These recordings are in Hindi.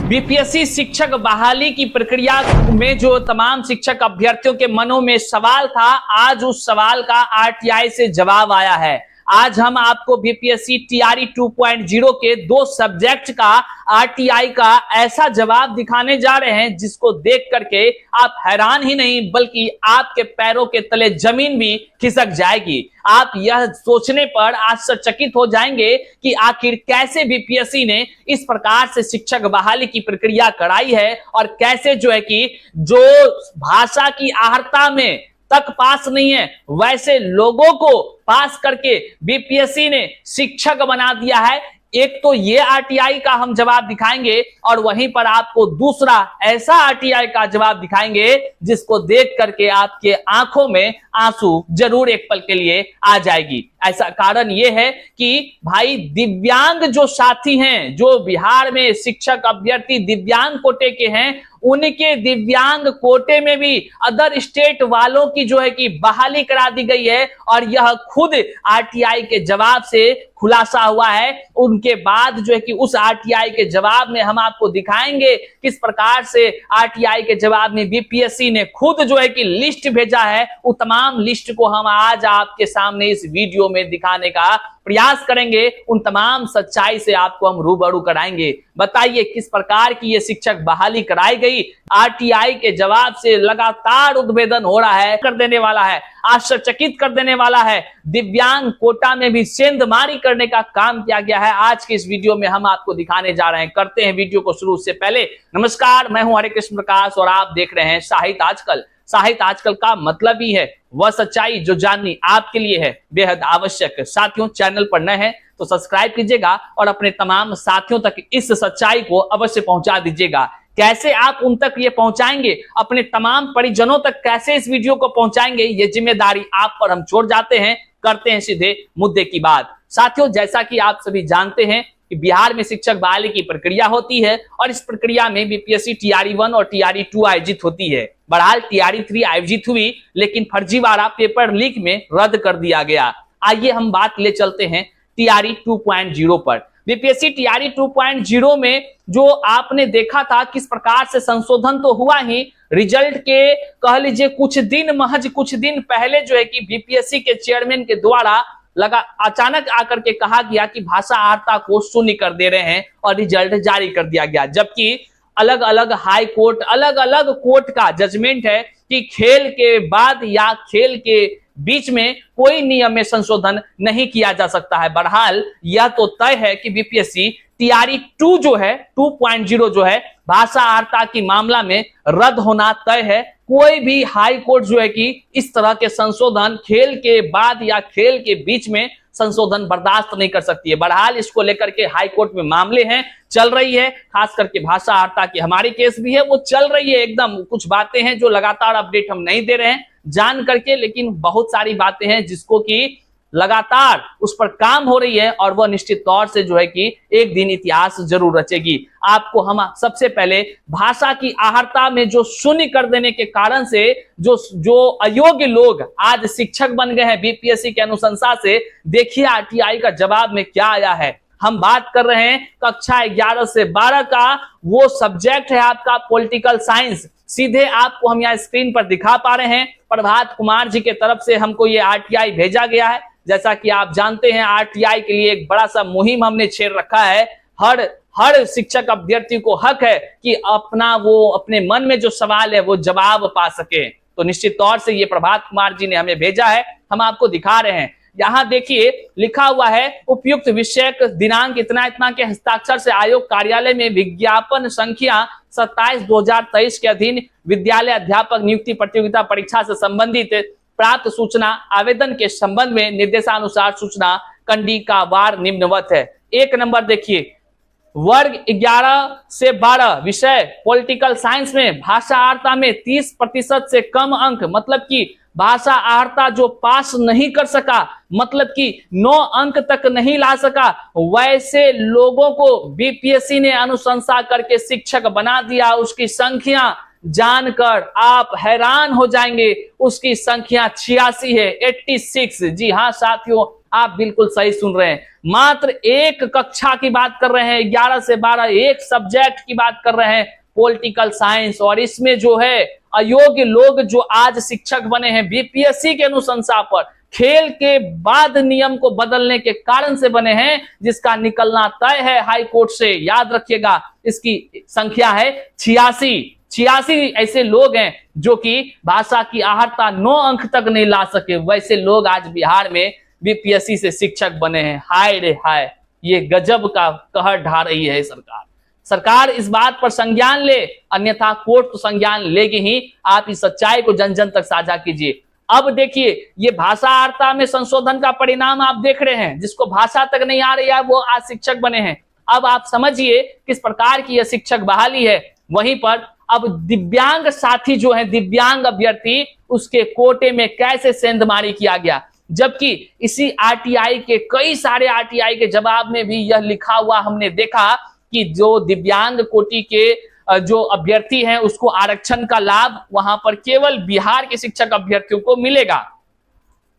बीपीएससी शिक्षक बहाली की प्रक्रिया में जो तमाम शिक्षक अभ्यर्थियों के मनों में सवाल था, आज उस सवाल का आरटीआई से जवाब आया है। आज हम आपको बीपीएससी टीआरई 2.0 के 2 सब्जेक्ट का आरटीआई का ऐसा जवाब दिखाने जा रहे हैं जिसको देख करके आप हैरान ही नहीं बल्कि आपके पैरों के तले जमीन भी खिसक जाएगी। आप यह सोचने पर आश्चर्यचकित हो जाएंगे कि आखिर कैसे बीपीएससी ने इस प्रकार से शिक्षक बहाली की प्रक्रिया कराई है और कैसे जो है कि जो भाषा की आहर्ता में तक पास नहीं है वैसे लोगों को पास करके बीपीएससी ने शिक्षक बना दिया है। एक तो ये आरटीआई का हम जवाब दिखाएंगे और वहीं पर आपको दूसरा ऐसा आरटीआई का जवाब दिखाएंगे जिसको देख करके आपके आंखों में आंसू जरूर एक पल के लिए आ जाएगी। ऐसा कारण यह है कि भाई दिव्यांग जो साथी हैं, जो बिहार में शिक्षक अभ्यर्थी दिव्यांग कोटे के हैं, उनके दिव्यांग कोटे में भी अदर स्टेट वालों की जो है कि बहाली करा दी गई है और यह खुद आरटीआई के जवाब से खुलासा हुआ है। उनके बाद जो है कि उस आरटीआई के जवाब में हम आपको दिखाएंगे किस प्रकार से आरटीआई के जवाब में बीपीएससी ने खुद जो है कि लिस्ट भेजा है। वो तमाम लिस्ट को हम आज आपके सामने इस वीडियो में दिखाने का प्रयास करेंगे, उन तमाम सच्चाई से आपको हम रूबरू कराएंगे। बताइए किस प्रकार की ये शिक्षक बहाली कराई गई। आरटीआई के जवाब से लगातार उद्भेदन हो रहा है, कर देने वाला है, आश्चर्यचकित कर देने वाला है। दिव्यांग कोटा में भी सेंधमारी करने का काम किया गया है। आज के इस वीडियो में हम आपको दिखाने जा रहे हैं। करते हैं वीडियो को शुरू से पहले नमस्कार, मैं हूं हरे कृष्ण प्रकाश और आप देख रहे हैं साहित्य आजकल। साहित्य आजकल का मतलब ही है वह सच्चाई जो जाननी आपके लिए है बेहद आवश्यक। साथियों, चैनल पर नए हैं तो सब्सक्राइब कीजिएगा और अपने तमाम साथियों तक इस सच्चाई को अवश्य पहुंचा दीजिएगा। कैसे आप उन तक ये पहुंचाएंगे, अपने तमाम परिजनों तक कैसे इस वीडियो को पहुंचाएंगे, ये जिम्मेदारी आप पर हम छोड़ जाते हैं। करते हैं सीधे मुद्दे की बात। साथियों, जैसा कि आप सभी जानते हैं कि बिहार में शिक्षक बहाली की प्रक्रिया होती है और इस प्रक्रिया में बीपीएससी टीआरई 1 और टीआरई 2 आयोजित होती है। बहरहाल टीआरई 3 आयोजित हुई लेकिन फर्जीवाड़ा पेपर लीक में रद्द कर दिया गया। आइए हम बात ले चलते हैं टीआरई 2.0 पर। बीपीएससी टीआरई 2.0 में जो आपने देखा था किस प्रकार से संशोधन तो हुआ ही, रिजल्ट के कह लीजिए महज कुछ दिन पहले जो है कि बीपीएससी के चेयरमैन के द्वारा अचानक आकर के कहा गया कि भाषा आहर्ता को शून्य कर दे रहे हैं और रिजल्ट जारी कर दिया गया। जबकि अलग अलग हाई कोर्ट, अलग अलग कोर्ट का जजमेंट है कि खेल के बाद या खेल के बीच में कोई नियम में संशोधन नहीं किया जा सकता है। बहरहाल यह तो तय है कि बीपीएससी टीआरई 2 जो है 2.0 जो है भाषा आहर्ता की मामला में रद्द होना तय है। कोई भी हाई कोर्ट जो है कि इस तरह के संशोधन खेल के बाद या खेल के बीच में संशोधन बर्दाश्त नहीं कर सकती है। बहरहाल इसको लेकर के हाई कोर्ट में मामले हैं, चल रही है, खास करके भाषा आहर्ता की हमारी केस भी है, वो चल रही है एकदम। कुछ बातें हैं जो लगातार अपडेट हम नहीं दे रहे हैं जान करके, लेकिन बहुत सारी बातें हैं जिसको कि लगातार उस पर काम हो रही है और वह निश्चित तौर से जो है कि एक दिन इतिहास जरूर रचेगी। आपको हम सबसे पहले भाषा की आहर्ता में जो शून्य कर देने के कारण से जो अयोग्य लोग आज शिक्षक बन गए हैं बीपीएससी के अनुशंसा से, देखिए आरटीआई का जवाब में क्या आया है। हम बात कर रहे हैं कक्षा 11 से 12 का वो सब्जेक्ट है आपका पॉलिटिकल साइंस। सीधे आपको हम यहाँ स्क्रीन पर दिखा पा रहे हैं, प्रभात कुमार जी के तरफ से हमको ये आरटीआई भेजा गया है। जैसा कि आप जानते हैं आरटीआई के लिए एक बड़ा सा मुहिम हमने छेड़ रखा है। हर शिक्षक अभ्यर्थी को हक है कि अपने मन में जो सवाल है वो जवाब पा सके। तो निश्चित तौर से ये प्रभात कुमार जी ने हमें भेजा है, हम आपको दिखा रहे हैं। यहाँ देखिए लिखा हुआ है उपयुक्त विषयक दिनांक इतना इतना के हस्ताक्षर से आयोग कार्यालय में विज्ञापन संख्या 27/2023 के अधीन विद्यालय अध्यापक नियुक्ति प्रतियोगिता परीक्षा से संबंधित प्राप्त सूचना आवेदन के संबंध में निर्देशानुसार सूचना कंडिकावार निम्नवत है। 1 नंबर देखिए, वर्ग 11 से 12 विषय पॉलिटिकल साइंस में भाषा आहर्ता में 30% से कम अंक, मतलब कि भाषा आहर्ता जो पास नहीं कर सका, मतलब कि 9 अंक तक नहीं ला सका, वैसे लोगों को बीपीएससी ने अनुशंसा करके शिक्षक बना दिया। उसकी संख्या जानकर आप हैरान हो जाएंगे, उसकी संख्या 86 है, 86। जी हाँ साथियों, आप बिल्कुल सही सुन रहे हैं, मात्र एक कक्षा की बात कर रहे हैं, 11 से 12 एक सब्जेक्ट की बात कर रहे हैं, पॉलिटिकल साइंस। और इसमें जो है अयोग्य लोग जो आज शिक्षक बने हैं बीपीएससी के अनुशंसा पर, खेल के बाद नियम को बदलने के कारण से बने हैं, जिसका निकलना तय है हाई कोर्ट से। याद रखिएगा, इसकी संख्या है 86 ऐसे लोग हैं जो कि भाषा की आहर्ता 9 अंक तक नहीं ला सके, वैसे लोग आज बिहार में बीपीएससी से शिक्षक बने हैं। हाय रे हाय, ये गजब का कहर ढा रही है सरकार इस बात पर संज्ञान ले, अन्यथा कोर्ट तो संज्ञान लेगी ही। आप इस सच्चाई को जन जन तक साझा कीजिए। अब देखिए, ये भाषा आर्ता में संशोधन का परिणाम आप देख रहे हैं, जिसको भाषा तक नहीं आ रही है वो आज शिक्षक बने हैं। अब आप समझिए किस प्रकार की यह शिक्षक बहाली है। वहीं पर अब दिव्यांग साथी जो है, दिव्यांग अभ्यर्थी, उसके कोटे में कैसे सेंधमारी किया गया, जबकि इसी आरटीआई के कई सारे आरटीआई के जवाब में भी यह लिखा हुआ हमने देखा कि जो दिव्यांग कोटि के जो अभ्यर्थी हैं उसको आरक्षण का लाभ वहां पर केवल बिहार के शिक्षक अभ्यर्थियों को मिलेगा।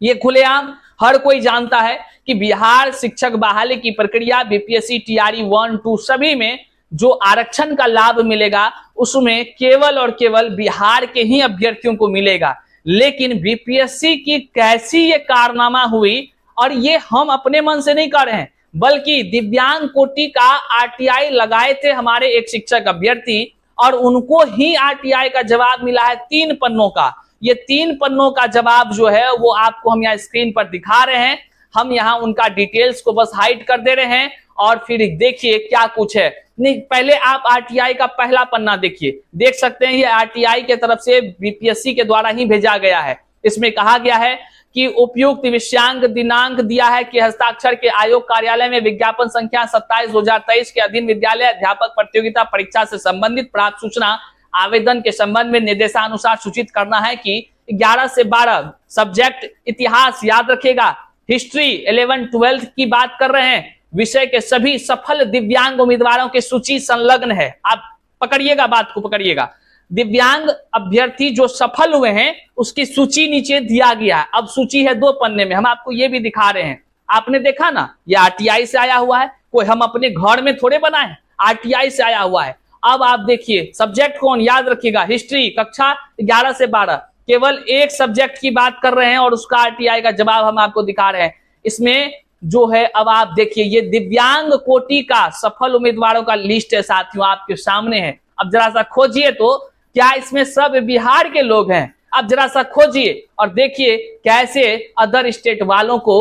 ये खुलेआम हर कोई जानता है कि बिहार शिक्षक बहाली की प्रक्रिया बीपीएससी टीआरई 1, 2 सभी में जो आरक्षण का लाभ मिलेगा उसमें केवल और केवल बिहार के ही अभ्यर्थियों को मिलेगा। लेकिन बीपीएससी की कैसी ये कारनामा हुई, और ये हम अपने मन से नहीं कर रहे हैं, बल्कि दिव्यांग कोटि का आरटीआई लगाए थे हमारे एक शिक्षक अभ्यर्थी, और उनको ही आरटीआई का जवाब मिला है 3 पन्नों का। ये 3 पन्नों का जवाब जो है वो आपको हम यहाँ स्क्रीन पर दिखा रहे हैं। हम यहाँ उनका डिटेल्स को बस हाइड कर दे रहे हैं और फिर देखिए क्या कुछ है। नहीं, पहले आप आरटीआई का पहला पन्ना देखिए, देख सकते हैं ये आरटीआई के तरफ से बीपीएससी के द्वारा ही भेजा गया है। इसमें कहा गया है कि उपयुक्त विषयांक दिनांक दिया है कि हस्ताक्षर के आयोग कार्यालय में विज्ञापन संख्या 27/2023 के अधीन विद्यालय अध्यापक प्रतियोगिता परीक्षा से संबंधित प्राप्त सूचना आवेदन के संबंध में निर्देशानुसार सूचित करना है कि 11 से 12 सब्जेक्ट इतिहास, याद रखिएगा, हिस्ट्री 11, 12 की बात कर रहे हैं, विषय के सभी सफल दिव्यांग उम्मीदवारों की सूची संलग्न है। आप पकड़िएगा, बात को पकड़िएगा। दिव्यांग अभ्यर्थी जो सफल हुए हैं उसकी सूची नीचे दिया गया है। अब सूची है 2 पन्ने में, हम आपको ये भी दिखा रहे हैं। आपने देखा ना, ये आरटीआई से आया हुआ है, कोई हम अपने घर में थोड़े बनाए, आरटीआई से आया हुआ है। अब आप देखिए सब्जेक्ट कौन, याद रखिएगा, हिस्ट्री, कक्षा 11 से 12, केवल एक सब्जेक्ट की बात कर रहे हैं और उसका आरटीआई का जवाब हम आपको दिखा रहे हैं। इसमें जो है, अब आप देखिए, ये दिव्यांग कोटि का सफल उम्मीदवारों का लिस्ट है साथियों, आपके सामने है। अब जरा सा खोजिए तो क्या इसमें सब बिहार के लोग हैं? अब जरा सा खोजिए और देखिए कैसे अदर स्टेट वालों को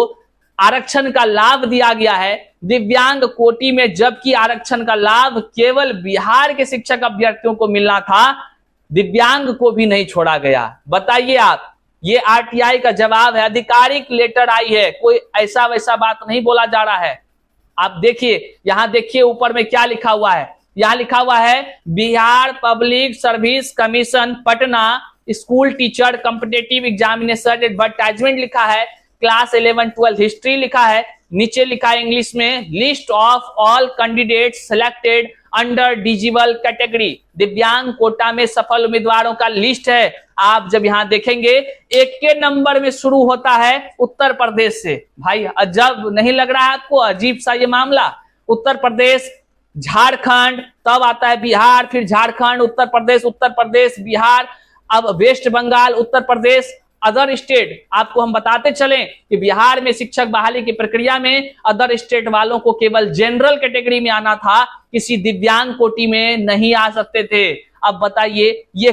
आरक्षण का लाभ दिया गया है दिव्यांग कोटि में, जबकि आरक्षण का लाभ केवल बिहार के शिक्षक अभ्यर्थियों को मिलना था, दिव्यांग को भी नहीं छोड़ा गया। बताइए आप, ये आरटीआई का जवाब है, आधिकारिक लेटर आई है, कोई ऐसा वैसा बात नहीं बोला जा रहा है। आप देखिए, यहां देखिए ऊपर में क्या लिखा हुआ है, यहां लिखा हुआ है Bihar public service commission Patna school teacher competitive examination advertisement लिखा है, क्लास 11, 12 हिस्ट्री लिखा है, नीचे लिखा है इंग्लिश में list of all candidate selected under डिजिबल category, दिव्यांग कोटा में सफल उम्मीदवारों का लिस्ट है। आप जब यहां देखेंगे 1 के नंबर में शुरू होता है उत्तर प्रदेश से। भाई अजब नहीं लग रहा है आपको, अजीब सा ये मामला? उत्तर प्रदेश, झारखंड, तब आता है बिहार, फिर झारखंड, उत्तर प्रदेश, बिहार, अब waste Bengal, Uttar Pradesh, other state. आपको हम बताते चलें कि बिहार में शिक्षक बहाली की प्रक्रिया में अदर स्टेट वालों को केवल जनरल कैटेगरी में आना था, किसी दिव्यांग कोटि में नहीं आ सकते थे। अब बताइए, ये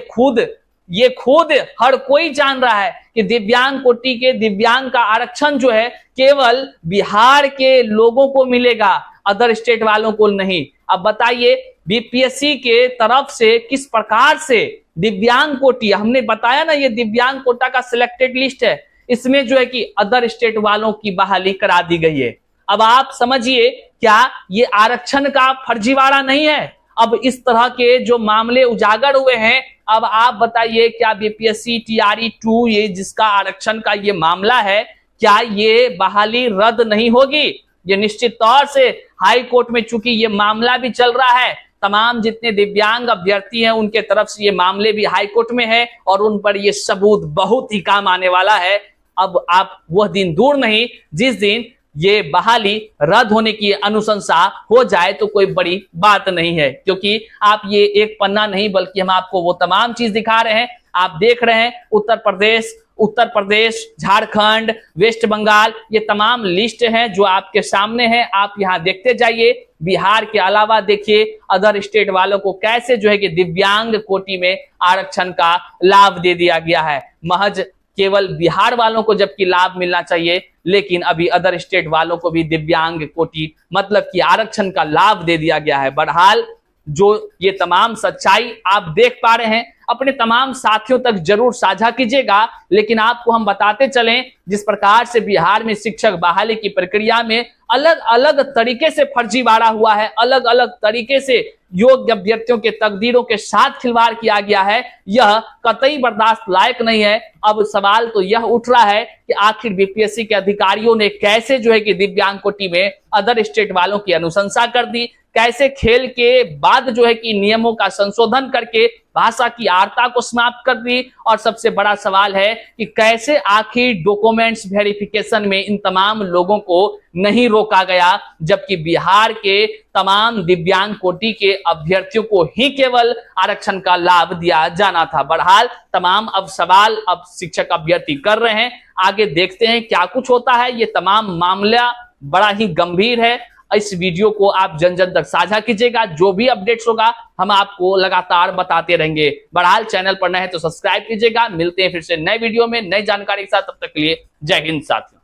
खुद हर कोई जान रहा है कि दिव्यांग कोटि के दिव्यांग का आरक्षण जो है केवल बिहार के लोगों को मिलेगा, अदर स्टेट वालों को नहीं। अब बताइए बीपीएससी के तरफ से किस प्रकार से दिव्यांग कोटि, हमने बताया ना ये दिव्यांग कोटा का सिलेक्टेड लिस्ट है, इसमें जो है कि अदर स्टेट वालों की बहाली करा दी गई है। अब आप समझिए, क्या ये आरक्षण का फर्जीवाड़ा नहीं है? अब इस तरह के जो मामले उजागर हुए हैं, अब आप बताइए क्या बीपीएससी टीआरई 2 ये जिसका आरक्षण का ये मामला है, क्या ये बहाली रद्द नहीं होगी? ये निश्चित तौर से हाई कोर्ट में चूंकि ये मामला भी चल रहा है, तमाम जितने दिव्यांग अभ्यर्थी हैं उनके तरफ से ये मामले भी हाई कोर्ट में है और उन पर ये सबूत बहुत ही काम आने वाला है। अब आप वह दिन दूर नहीं जिस दिन ये बहाली रद्द होने की अनुशंसा हो जाए तो कोई बड़ी बात नहीं है, क्योंकि आप ये एक पन्ना नहीं बल्कि हम आपको वो तमाम चीज दिखा रहे हैं। आप देख रहे हैं उत्तर प्रदेश, झारखंड, वेस्ट बंगाल, ये तमाम लिस्ट हैं जो आपके सामने हैं। आप यहां देखते जाइए। बिहार के अलावा देखिए अदर स्टेट वालों को कैसे जो है कि दिव्यांग कोटि में आरक्षण का लाभ दे दिया गया है। महज केवल बिहार वालों को जबकि लाभ मिलना चाहिए, लेकिन अभी अदर स्टेट वालों को भी दिव्यांग कोटि मतलब कि आरक्षण का लाभ दे दिया गया है। बहरहाल जो ये तमाम सच्चाई आप देख पा रहे हैं, अपने तमाम साथियों तक जरूर साझा कीजिएगा। लेकिन आपको हम बताते चलें, जिस प्रकार से बिहार में शिक्षक बहाली की प्रक्रिया में अलग अलग तरीके से फर्जीवाड़ा हुआ है, अलग अलग तरीके से योग्य अभ्यर्थियों के तकदीरों के साथ खिलवाड़ किया गया है, यह कतई बर्दाश्त लायक नहीं है। अब सवाल तो यह उठ रहा है कि आखिर बीपीएससी के अधिकारियों ने कैसे जो है कि दिव्यांग कोटि में अदर स्टेट वालों की अनुशंसा कर दी, कैसे खेल के बाद जो है कि नियमों का संशोधन करके भाषा की आर्ता को समाप्त कर दी। और सबसे बड़ा सवाल है कि कैसे आखिर डॉक्यूमेंट्स वेरिफिकेशन में इन तमाम लोगों को नहीं रोका गया, जबकि बिहार के तमाम दिव्यांग कोटि के अभ्यर्थियों को ही केवल आरक्षण का लाभ दिया जाना था। बहरहाल तमाम अब सवाल अब शिक्षक अभ्यर्थी कर रहे हैं। आगे देखते हैं क्या कुछ होता है। ये तमाम मामला बड़ा ही गंभीर है। इस वीडियो को आप जन जन तक साझा कीजिएगा। जो भी अपडेट्स होगा हम आपको लगातार बताते रहेंगे। बहरहाल चैनल पर नए हैं तो सब्सक्राइब कीजिएगा। मिलते हैं फिर से नए वीडियो में नई जानकारी के साथ, तब तक के लिए जय हिंद साथियों।